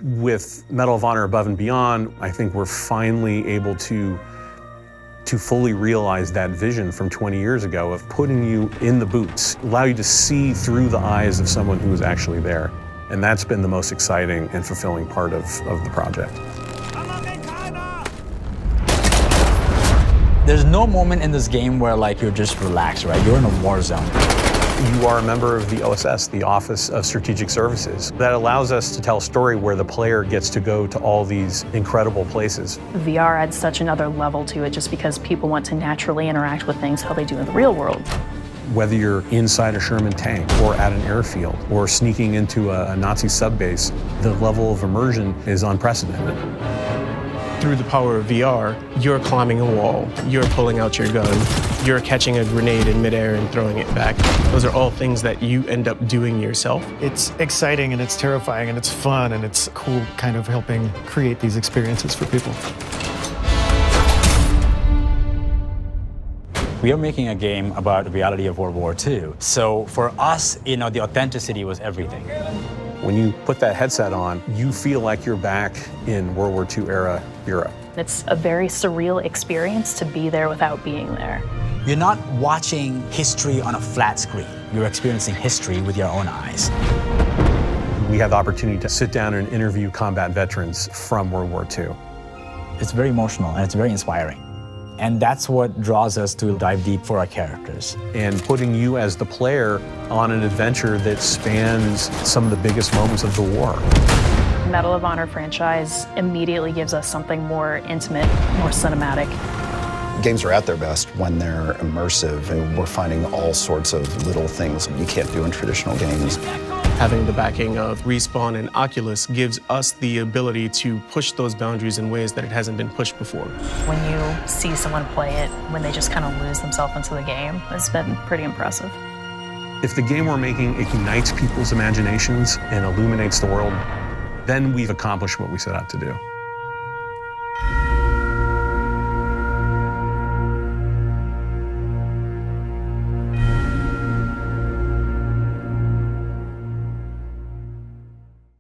With Medal of Honor Above and Beyond, I think we're finally able to fully realize that vision from 20 years ago of putting you in the boots, allow you to see through the eyes of someone who was actually there. And that's been the most exciting and fulfilling part of the project. There's no moment in this game where like you're just relaxed, right? You're in a war zone. You are a member of the OSS, the Office of Strategic Services. That allows us to tell a story where the player gets to go to all these incredible places. VR adds such another level to it just because people want to naturally interact with things how they do in the real world. Whether you're inside a Sherman tank or at an airfield or sneaking into a Nazi subbase, the level of immersion is unprecedented. Through the power of VR, you're climbing a wall, you're pulling out your gun, you're catching a grenade in midair and throwing it back. Those are all things that you end up doing yourself. It's exciting and it's terrifying and it's fun and it's cool kind of helping create these experiences for people. We are making a game about the reality of World War II. So for us, the authenticity was everything. When you put that headset on, you feel like you're back in World War II era Europe. It's a very surreal experience to be there without being there. You're not watching history on a flat screen. You're experiencing history with your own eyes. We have the opportunity to sit down and interview combat veterans from World War II. It's very emotional and it's very inspiring. And that's what draws us to dive deep for our characters. And putting you as the player on an adventure that spans some of the biggest moments of the war. Medal of Honor franchise immediately gives us something more intimate, more cinematic. Games are at their best when they're immersive, and we're finding all sorts of little things you can't do in traditional games. Having the backing of Respawn and Oculus gives us the ability to push those boundaries in ways that it hasn't been pushed before. When you see someone play it, when they just kind of lose themselves into the game, it's been pretty impressive. If the game we're making ignites people's imaginations and illuminates the world, then we've accomplished what we set out to do.